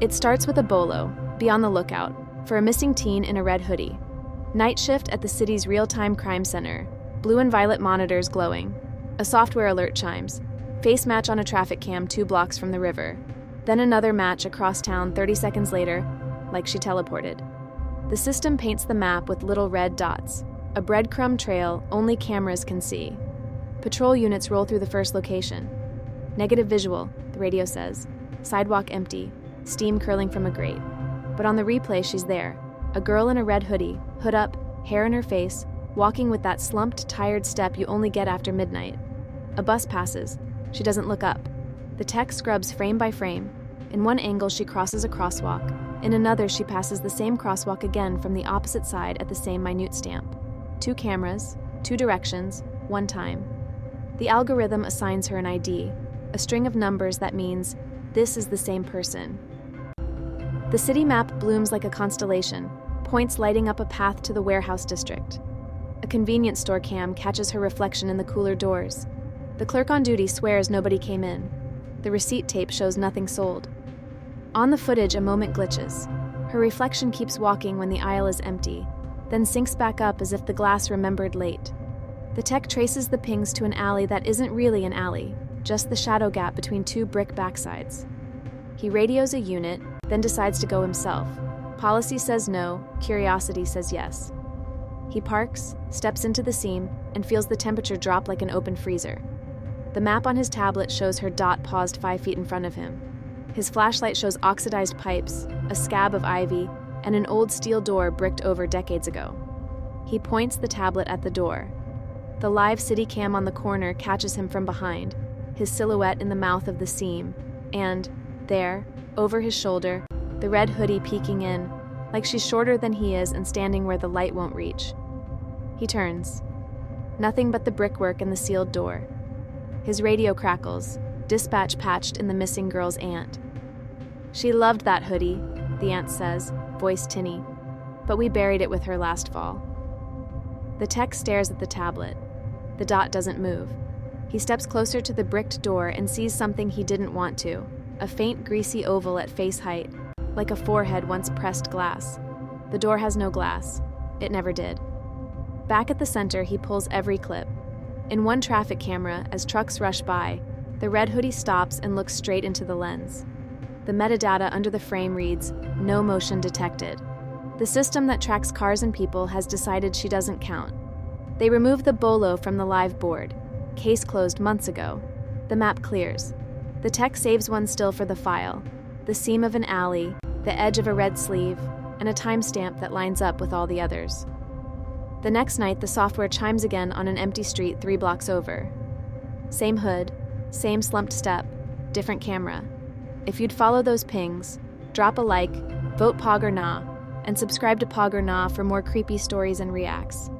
It starts with a bolo, be on the lookout, for a missing teen in a red hoodie. Night shift at the city's real-time crime center, blue and violet monitors glowing. A software alert chimes. Face match on a traffic cam 2 blocks from the river. Then another match across town 30 seconds later, like she teleported. The system paints the map with little red dots, a breadcrumb trail only cameras can see. Patrol units roll through the first location. Negative visual, the radio says. Sidewalk empty, steam curling from a grate. But on the replay, she's there. A girl in a red hoodie, hood up, hair in her face, walking with that slumped, tired step you only get after midnight. A bus passes. She doesn't look up. The tech scrubs frame by frame. In one angle, she crosses a crosswalk. In another, she passes the same crosswalk again from the opposite side at the same minute stamp. 2 cameras, 2 directions, 1 time. The algorithm assigns her an ID, a string of numbers that means, this is the same person. The city map blooms like a constellation, points lighting up a path to the warehouse district. A convenience store cam catches her reflection in the cooler doors. The clerk on duty swears nobody came in. The receipt tape shows nothing sold. On the footage, a moment glitches. Her reflection keeps walking when the aisle is empty, then sinks back up as if the glass remembered late. The tech traces the pings to an alley that isn't really an alley, just the shadow gap between 2 brick backsides. He radios a unit, then decides to go himself. Policy says no, curiosity says yes. He parks, steps into the seam, and feels the temperature drop like an open freezer. The map on his tablet shows her dot paused 5 feet in front of him. His flashlight shows oxidized pipes, a scab of ivy, and an old steel door bricked over decades ago. He points the tablet at the door. The live city cam on the corner catches him from behind, his silhouette in the mouth of the seam, and, there, over his shoulder, the red hoodie peeking in, like she's shorter than he is and standing where the light won't reach. He turns. Nothing but the brickwork and the sealed door. His radio crackles, dispatch patched in the missing girl's aunt. She loved that hoodie, the aunt says, voice tinny, but we buried it with her last fall. The tech stares at the tablet. The dot doesn't move. He steps closer to the bricked door and sees something he didn't want to, a faint greasy oval at face height, like a forehead once pressed glass. The door has no glass. It never did. Back at the center, he pulls every clip. In one traffic camera, as trucks rush by, the red hoodie stops and looks straight into the lens. The metadata under the frame reads, "No motion detected." The system that tracks cars and people has decided she doesn't count. They remove the bolo from the live board. Case closed months ago. The map clears. The tech saves one still for the file. The seam of an alley, the edge of a red sleeve, and a timestamp that lines up with all the others. The next night, the software chimes again on an empty street 3 blocks over. Same hood, same slumped step, different camera. If you'd follow those pings, drop a like, vote Pog or Nah, and subscribe to Pog or Nah for more creepy stories and reacts.